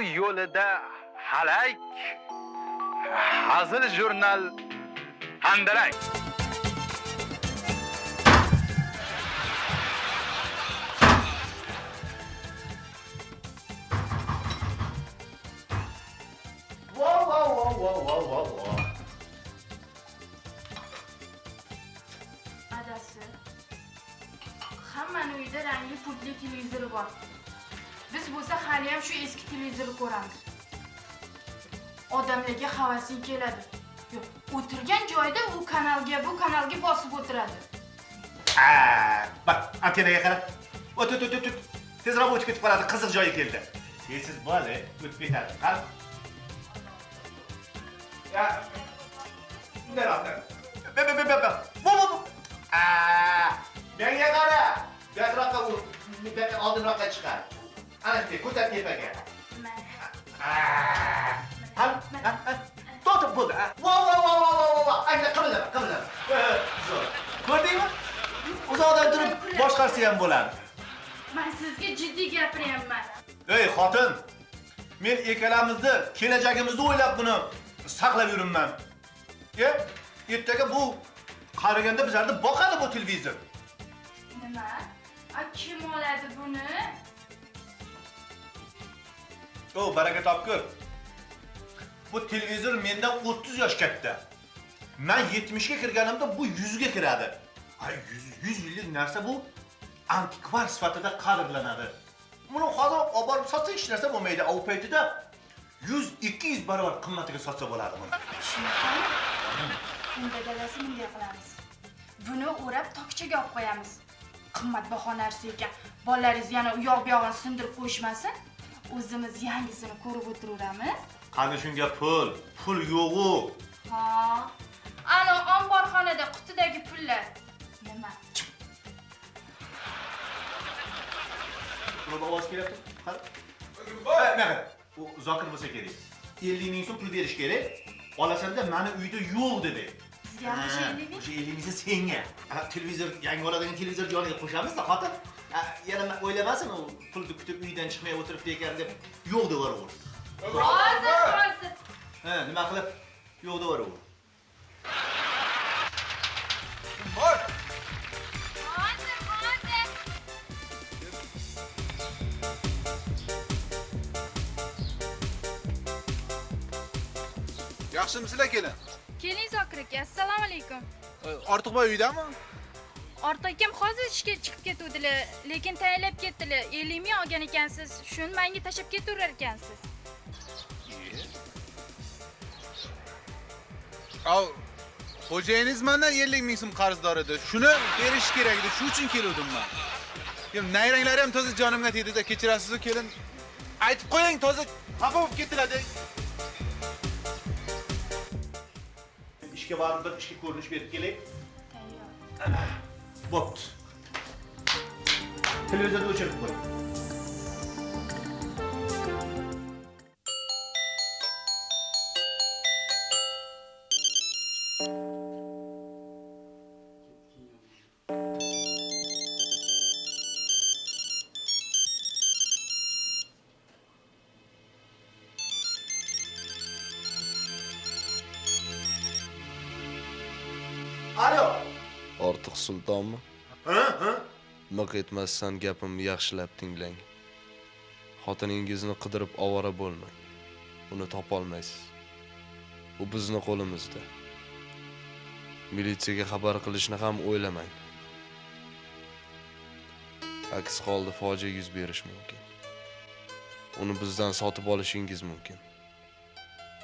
yo'lida halak, hazil jurnal handarak. Wow. Adasi. Hammaning uyida rangli pultli televizori bor. Biz bo'lsa hali ham shu eski televizorni ko'ramiz. Odamlarga havasing keladi. Yo'q, o'tirgan joyda u kanalga, bu kanalga bosib o'tiradi. Bak, antenaga qara. O't. Tezroq o'tib ketib qoladi, qiziq joyi keldi. Siz bola, o'tib ketadi. Qara. Ya. Bunday roqdan. Menga qara. Betroqqa u, menga oldinroqqa chiqar. Ana shu ko'tar tepaga. To'tib bo'ldi. Ayna qimillama. Zo'r. Ko'rdingmi? Uzoqdan turib boshqarsa ham bo'ladi. Men sizga jiddiy gapiryapman. Ey xotin, men ikkalamizni kelajagimizni o'ylab buni saqlab yuribman. Ertaga bu qaraganda bizlarni boqadi bu televizor. Nima? Kim oladi buni? Baraka topkur. Bu televizor mendan 30 yosh katta. Men 70 ga kirganimda bu 100 ga kiradi. 100 yillik narsa bu antikvar sifatida qadrlanadi. Buni hozir olib borib sotsa hech narsa bo'lmaydi. U paytida 100-200 barobar qimmatiga sotsa bo'ladi buni. Unda dadasi bunday qilamiz. Buni o'rab tokchaga olib qo'yamiz. Qimmatbaho narsa ekan. Bolalaringiz yana u yoq buyog'ini sindirib qo'yishmasin. O'zimiz yangisini ko'rib o'tiraveramiz. Qani shunga pul yo'q-u. Ana omborxonada qutidagi pullar. Nima? Buni ovoz kelyapti. Qara. Mana u Zokir bo'lsa kerak. 50 ming so'm pul berish kerak. Olasan-da, meni uyda yo'q dedi. Sizga ham 50 ming? O'sha 50 ming senga. Televizor, yangi oladigan televizor joniga qo'shamiz-da, xotin. Yana o'ylamasin u pulni kutib uydan chiqmay o'tiribdi ekan deb yo'q devoraver. Hozir. Nima qilib yo'q devoraver. Bor. Hozir. Yaxshimisizlar kelin? Keling Zokir aka, assalomu alaykum. Ortiqboy uydami? Ortiq akam hozir ishga chiqib ketuvdilar, lekin tayinlab ketdilar. 50 ming olgan ekansiz. Shuni menga tashab ketaverar ekansiz. Xo'jayingiz mendan 50 ming so'm qarzdor edi. Shuni berish kerak edi. Shu uchun keldim men. Nayranglari ham toza jonimga tegdi-da, kechirasiz-ku kelin. Aytib qo'ying, toza xafa bo'lib ketdilar-da. İşga borib bir ishga ko'rinish berib kelay. Tayyor. Bo'pti. Televizorni o'chirib qo'y. Alo. Ortiq sultonmi? Ha? Miq etmasdan gapimni yaxshilab tinglang. Xotiningizni qidirib ovora bo'lmang. Uni topolmaysiz. U bizni qo'limizda. Militsiyaga xabar qilishni ham o'ylamang. Aks holda fojia yuz berishi mumkin. Uni bizdan sotib olishingiz mumkin.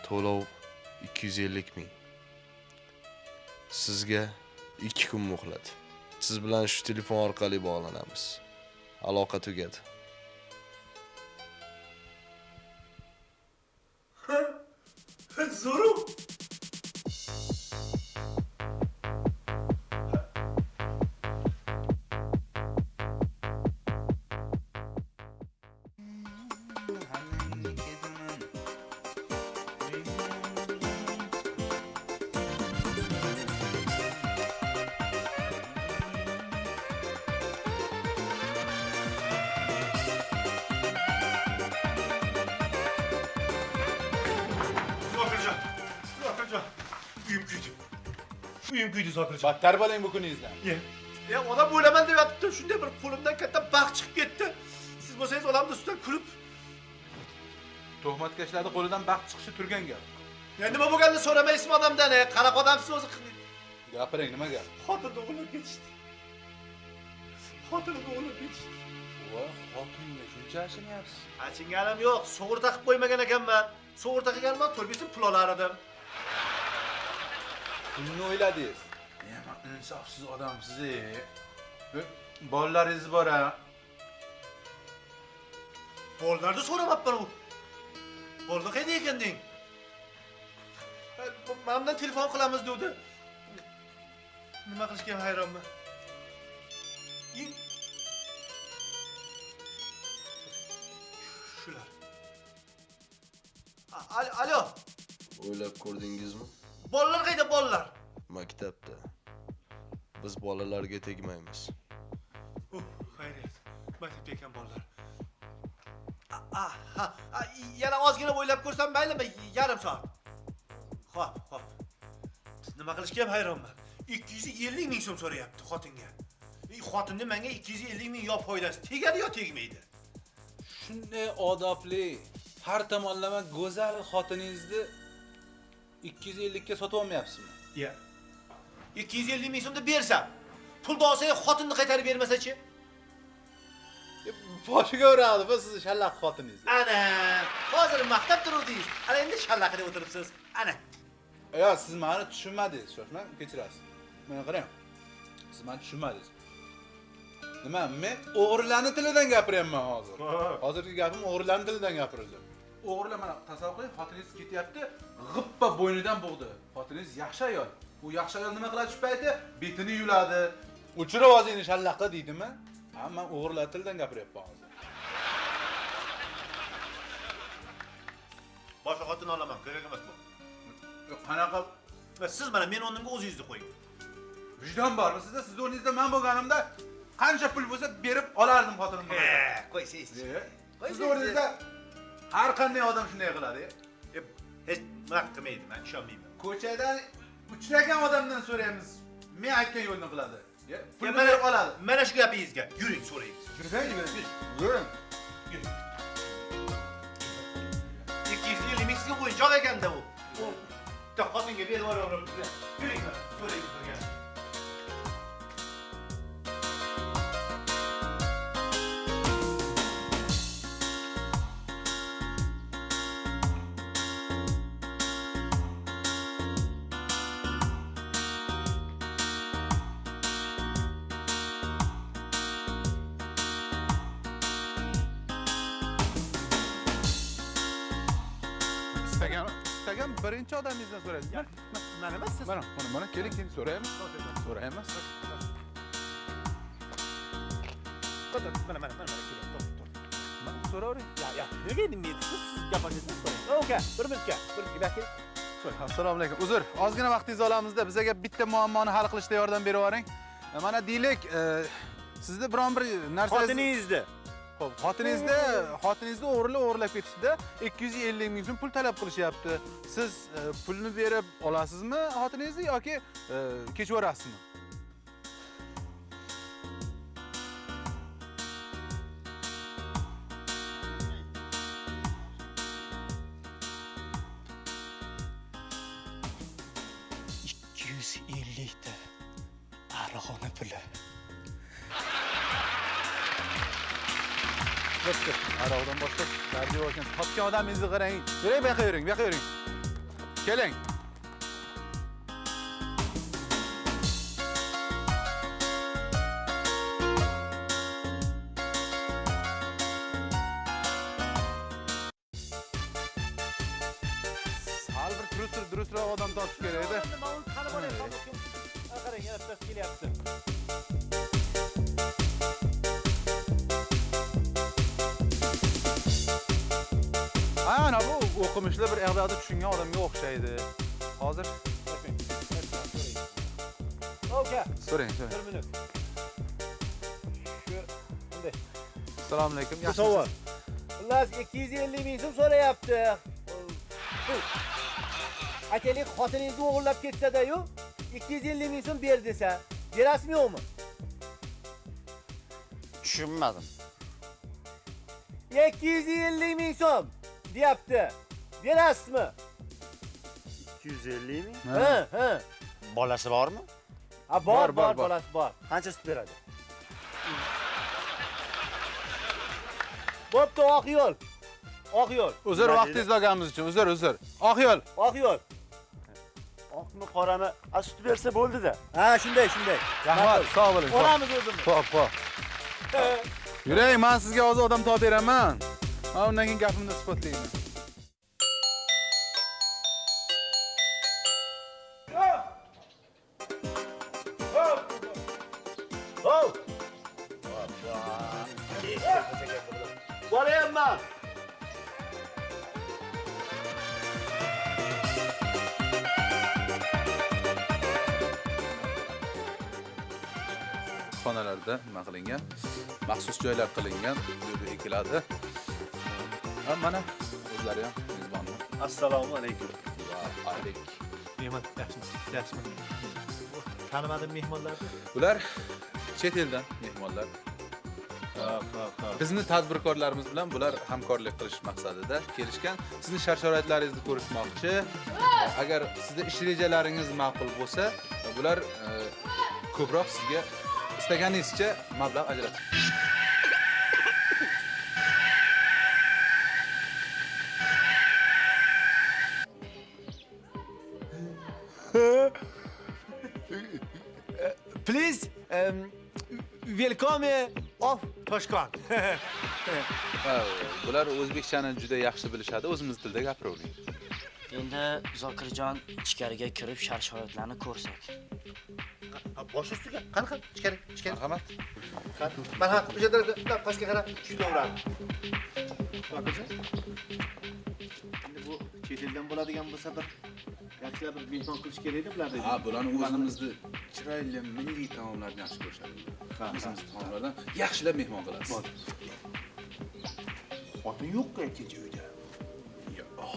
To'lov 250 ming. Sizga 2 kun muhlat. Siz bilan shu telefon orqali bog'lanamiz. Aloqa tugadi. Zo'ru. Uyum kuydi Zokirjon. Battar bo'ling bu kuningizdan. Ya odam o'laman deb yotibdim, shunday bir qo'limdan katta baxt chiqib ketdi. Siz bo'lsangiz odamni ustidan kulib, Tuhmatkashlarning qo'lidan baxt chiqishi turgan gap. ya nima bo'lganini so'ramaysizmi odamdan? Qanaqa odamsiz o'zi? Gapiring, nima gap? Xotinni o'g'irlab ketishdi. Xotinni o'g'irlab ketishdi. Voy, xotinga shuncha achinayapsiz. Achinganim yo'q, sug'urta qilib qo'ymagan ekanman. Sug'urta qilganman, to'lbisi pul olar edim. Shuni o'yladingiz. Nima insofsiz odamsiz-ey. Bolalaringiz bor-a? Bolalarni so'ramabman u. Bolalar qayerda ekanding? Mendan telefon qilamiz dedi. Nima qilishga ham hayronman. Shular. Alo. O'ylab ko'rdingizmi? Bolalar qayerda bolalar? Maktabda. Biz bolalarga tegmaymiz. Xayriyat. Maktabda ekan bolalar. Yana ozgina o'ylab ko'rsam maylimi? Yarim soat. Xo'p. Nima qilishga ham hayronman. 250 ming so'm so'rayapti xotinga. Xotinni menga 250 ming yo foydasi tegadi yo tegmaydi. Shunday odobli, har tomonlama go'zal xotiningizni 250 ga sotib olmayapsizmi? Ya. 250 ming so'mda bersam, pulni olsa xotinni qaytarib bermasa-chi? Boshiga uradi bu sizni shallaq xotiningizni. Ana, hozir maqtab turuvdingiz. Ana endi shallaqida o'tiribsiz. Ana. Yo, siz meni tushunmadingiz, shoshmang, kechirasiz. Meni qarang. Siz meni tushunmadingiz. Nima, men o'g'rilarning tilidan gapiryapman hozir. Hozirgi gapim o'g'rilarning tilidan gapirildi. O'g'rilar mana tasavvur qiling, xotiningiz ketyapti, g'ippa bo'ynidan bug'di. Xotiningiz yaxshi ayol. U yaxshi ayol nima qiladi shu payti? Betini yuladi. O'chirib o'zingni shallaqqa deydimi? Ha, men o'g'rilar tilidan gapiryapman hozir. Boshqa xotin olaman, kerak emas bu. Qanaqa Siz mana men o'rnimga o'zingizni qo'ying. vijdon bormi sizda? Siz o'rningizda men bo'lganimda qancha pul bo'lsa berib olardim xotinimni. Qo'ysangiz. Siz o'rningizda har qanday odam shunday qiladi. Hech nima qilmaydi, men ishonmayman. Ko'chadan uchragan odamdan so'raymiz. Men aytgan yo'lni qiladi. Pul Mana berib oladi. Mana shu gapingizga yuring, so'raymiz. Yuring. 250 ming sizga o'yinchoq ekanda bu. Bitta xotinga berib yuboraverib bizga. Yuring, so'raymiz birga. istagan birinchi odamingizdan so'raysiz. Mana emas siz. Mana keling so'raymiz. So'raymiz. Mana keling. Mana so'ravering. Ya, nega endi siz gaplashingizni so'rang. Oka, bir minutga bakki. Assalomu alaykum. Uzr, ozgina vaqtingizni olamizda bizga bitta muammoni hal qilishda yordam berib yuboring. Mana deylik, sizda biron bir narsa Xotiningizni. Xo'p, xotiningizni o'g'irlab ketishdi. 250 ming so'm pul talab qilishyapti. Siz pulni berib olasizmi xotiningizni yoki kechib yuborasizmi? Arg'ona puli. Bo'pti. Aroqdan boshqa tarbiya olgan topgan odamingizni qarang. Yuring, bu yoqqa yuring. Keling. Sal bir durustroq odam topish kerak edi. Nima uni tanib olayapman. Qarang, yana bittasi kelyapti. Ana bu o'qimishli bir iqtidorda tushungan odamga o'xshaydi. Hozir Oka. so'rang. 1 minut. Shu bunday. Assalomu alaykum. Savol. Xullas 250 ming so'm so'rayapti. Aytaylik, xotiningizni o'g'irlab ketsa-da-yu, 250 ming so'm ber desa, berasizmi yo'qmi? Tushunmadim. 250 ming so'm deyapti. Berasizmi? 250 ming? Ha. Bolasi bormi? Ha, bor, Bor. bolasi bor. Qancha sut beradi? Bo'pti, oq yo'l. Oq yo'l. Uzr Nima vaqtingizni olganimiz uchun. Uzr. Oq yo'l. Oq yo'l. Oqmi, qorami, sut bersa bo'ldi-da. Ha, shunday. Rahmat, sog' bo'ling. Olamiz o'zimiz. Xo'p. Yuring, men sizga hozir odam topib beraman. Ha, undan keyin gapimni isbotlayman. Hov! Boryapman. Xonalarda nima qilingan? Maxsus joylar qilingan, ekiladi. Ha, mana o'zlari ham mezbonlar. Assalomu alaykum. Va alaykum. Mehmon, yaxshimi? Tanimadim mehmonlarni? Bular chet eldan mehmonlar. Bizni tadbirkorlarimiz bilan bular hamkorlik qilish maqsadida kelishgan. Sizning shart-sharoitlaringizni ko'rishmoqchi. Agar sizning ish rejalaringiz ma'qul bo'lsa, bular ko'proq sizga istaganingizcha mablag' ajratib. Please, welcome of Toshkent. Bular o'zbekchani juda yaxshi bilishadi, o'zimiz tilda gapiravering. Endi Zokirjon ichkariga kirib shart-sharoitlarni ko'rsak. Bosh ustiga. Qanaqa? Ichkari. Marhamat. Marhamat, bu yerda pastga qarab tushib o'radi. Bakıcı. Endi bu chet eldan bo'ladigan bo'lsa bir yaxshilab bir mehmon qilish kerak edi bular dedi. Ha, bularni o'zimizni chiroyli milliy taomlarni yaxshi ko'rishadi. O'zimiz taomlardan yaxshilab mehmon qilasiz. Xotin yo'q-ku aytgancha uyda.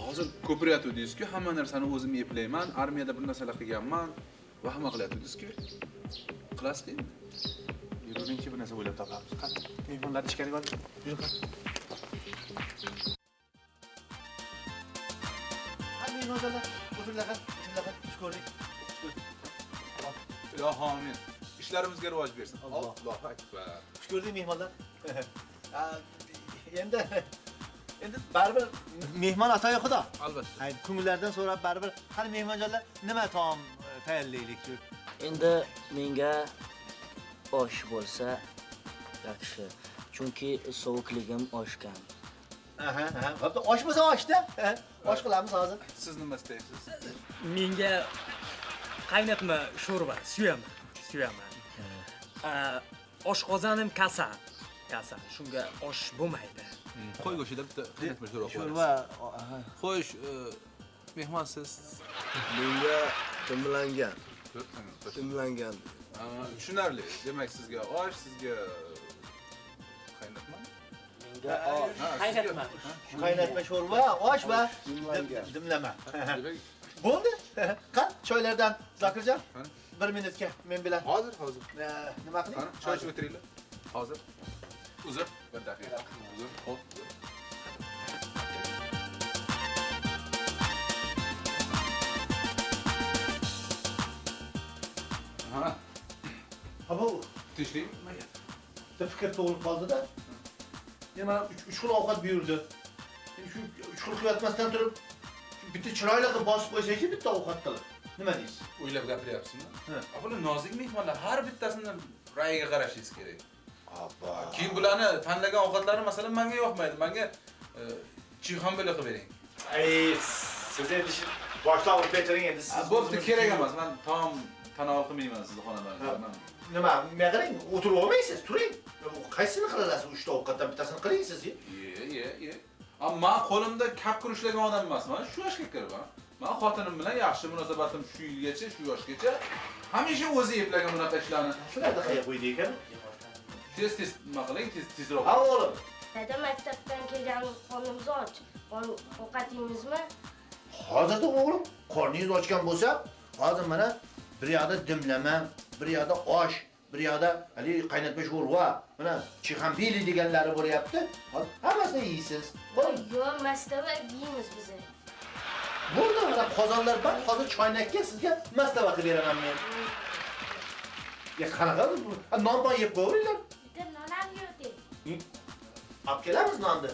Hozir ko'piryapti-ku, hamma narsani o'zim eplayman, armiyada bir narsalar qilganman va hamma qilyapti-ku. Qilasiz endi. Yuringchi bir narsa o'ylab topamiz. Qani, mehmonlarni ichkariga olib. Yuring. Qani mehmonlar, o'tirlar, xush ko'rdik. Ilohi amin. Ishlarimizga rivoj bersin. Allohu akbar. Xush ko'rdik mehmonlar. Endi baribir mehmon atoyi xudo. Albatta. Hay, ko'ngillardan so'rab baribir qani mehmonjonlar nima taom tayyorlaylik shu. Endi menga osh bo'lsa yaxshi. Chunki sovuqligim oshgan. Aha. Bo'pti, osh bo'lsa oshda. Osh qilamiz hozir. Siz nima istaysiz? Menga qaynatma sho'rva suyaman. Oshqozonim kasal. Shunga osh bo'lmaydi. Qo'y go'shida bitta qaynatma sho'rva qo'yamiz. Sho'rva. Xo'sh, mehmonsiz. Menga dimlangan. Ko'p Dimlangan. Tushunarli. Demak, sizga osh, sizga qaynatma. Menga qaynatma. Qaynatma sho'rva, osh va dimlama. Demak, Bo'ldi. Qani choylardan Zokirjon? 1 minutga men bilan. hozir. Nima qiling? Qani, choy ichib o'tiringlar. Hozir. Uzr, bir daqiqa. Uzr, xo'p. Ha, Ha bu tinchlik. bitta fikr tug'ilib qoldi-da. Yana 3 xil ovqat buyurdi. Endi shu 3 xil qilayotmasdan turib bitta chiroyli qilib bosib qo'ysak-chi bitta ovqat qilib. Nima deysiz? O'ylab gapiryapsizmi? Ha. Bular nozik mehmonlar, har bittasini ra'yiga qarashingiz kerak. Keyin bularni tanlagan ovqatlari masalan menga yoqmaydi. Menga chixon bo'la qilib bering. Siz endi boshdan o'tib ketiring endi siz. Bo'pti, kerak emas. Men taom tanovul qilmayman sizni xonadoningizda. Nima, nima qiling? O'tirib olmaysiz, turing. Qaysini qilasiz? 3 ta ovqatdan bittasini qiling siz. Ye. Ammo qo'limda kap kurishlagan odam emasman. Shu yoshga kirman. Men xotinim bilan yaxshi munosabatim shu yilgacha, shu yoshgacha hamisha o'zi eplagan bunaqa ishlarni. Shularda qilib qo'ydik ekan. Tez nima qiling, tezroq. Ha o'g'lim. Dada maktabdan kelgan qornimiz och. Ovqat yeymizmi? Hozirda o'g'lim, qorningiz ochgan bo'lsa, hozir mana bir yoqda dimlama, bir yoqda osh, bir yoqda hali qaynatma sho'rva, mana chixambili deganlari bo'lyapti. Hammasini yeysiz. Yo'q, mastava yeymiz biz. Bo'ldi, mana qozonlar bor, hozir choynakka sizga mastava qilib beraman men. Ya qanaqa bu? Nondan yeb qo'yinglar. Bitta non ham yo'q deng. Olib kelamiz nonni.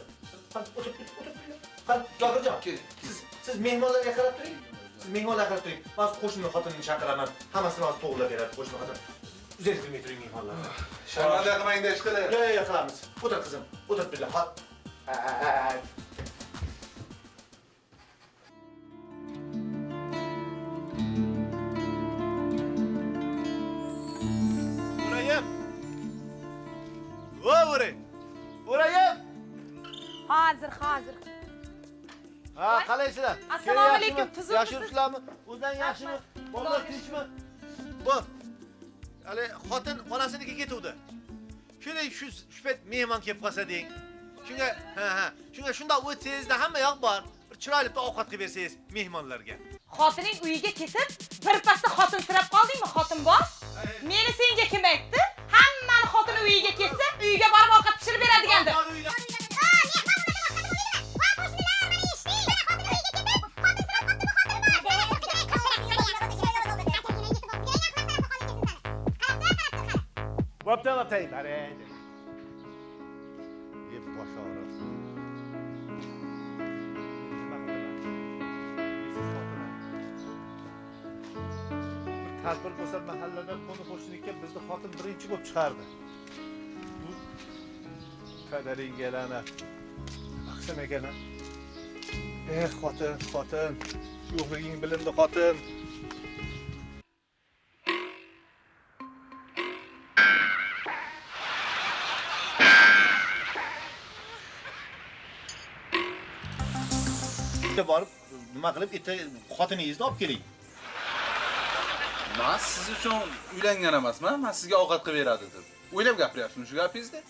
Qani, Zokirjon, siz mehmonlarga qarab turing. Siz mehmonlarga qarab turing. Men qo'shni xotinini chaqiraman. Hammasini hozir to'g'rilab beradi qo'shni xotin. Uzayib turmay turing mehmonlarga. Sharmanda qilmangda ish qilib. Yo'q, qilamiz. O'tir qizim, o'tir billah. Burayim. O'g'ri. Burayim. Hozir. Ha, qalaysizlar? Assalomu alaykum, tuzuk. Yaxshimisiz? O'zdan yaxshimi? Bolalar tinchmi? Bu. Hali xotin onasinikiga ketuvdi. Shu payt mehmon kelib qolsa deng. Shunga shundoq o'tsangizda hamma yoq bor. Bir chiroyli ovqat qilib bersangiz mehmonlarga. Xotining uyiga ketib, birpasda xotin sirab qoldingmi, xotin boz? Meni senga kim aytdi? Hammani xotini uyiga ketsa, uyiga borib ovqat pishirib beradigandir. Bo'pti, qarang. Yeb bosh og'riq. Tadbir bo'lsa mahallada qo'ni-qo'shnilikka bizni xotin birinchi bo'lib chiqardi. Qadaringga la'nat. Maqsam ekan. Xotin. Yo'qliging bilindi, xotin. Borib, nima qilib xotiningizni olib keling. Men siz uchun uylangan emasman, men sizga ovqat qilib beradi deb. O'ylab gapiryapsizmi shu gapingizda?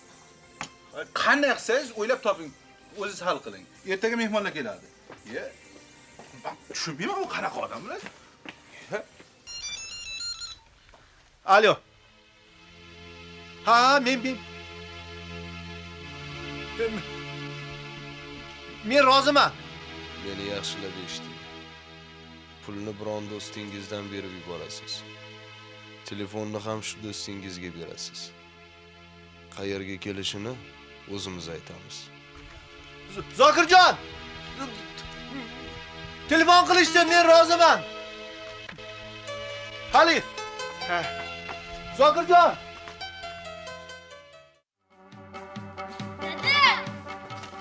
Qanday qilsangiz o'ylab toping, o'zingiz hal qiling. Ertaga mehmonlar keladi. Ben tushunmayman bu qanaqa odamlar. Alo. Ha, men roziman. Meni yaxshilab eshiting. Pulni biron do'stingizdan berib yuborasiz. Telefonni ham shu do'stingizga berasiz. Qayerga kelishini o'zimiz aytamiz. Zokirjon! Telefon qilishdi, men roziman. Hali. Zokirjon!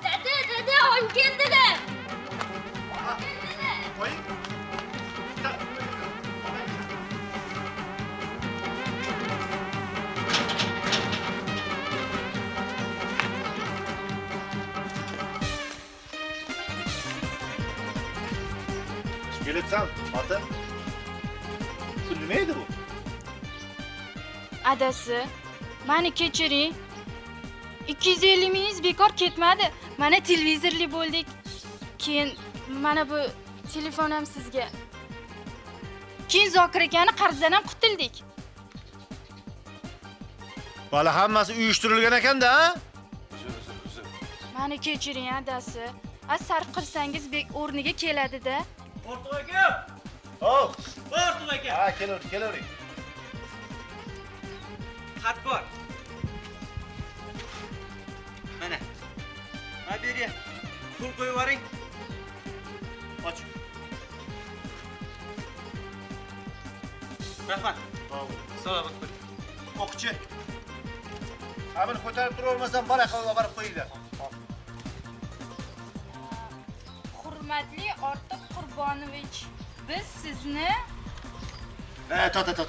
Dada, on keldilar. Qo'ying. Kelibsan, xotin. Bu nima edi bu? Adasi, meni kechiring. 250 mingiz bekor ketmadi. Mana televizorli bo'ldik. Keyin mana bu telefon ham sizga. Keyin Zokir akani qarzdan ham qutuldik. Bola hammasi uyushtirilgan ekan-da, ha? Meni kechiring adasi. Sarf qilsangiz bek o'rniga keladi-da. Ortiq aka! Oh, Ortiq aka! ha, kelavering. Xat bor. Mana. Ma berya. Pul qo'yib yuboring. Och. Rahmat. Salomat bo'ling. O'qchi. Buni ko'tarib tura olmasam, baraqaga borib qo'yinglar. Hurmatli Ortiq Qurbonovich, biz sizni To'xta.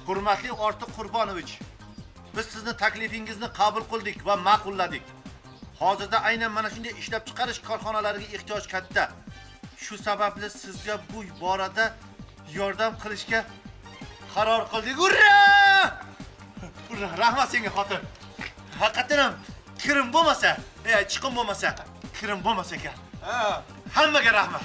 Hurmatli Ortiq Qurbonovich, biz sizni taklifingizni qabul qildik va ma'qulladik. Hozirda aynan mana shunday ishlab chiqarish korxonalariga ehtiyoj katta. Shu sababli sizga bu borada yordam qilishga qaror qildik. Urra! Urra, rahmat senga xotin. Haqiqatan ham kirim bo'lmasa, chiqim bo'lmasa, kirim bo'lmasa ekan. Hammaga rahmat.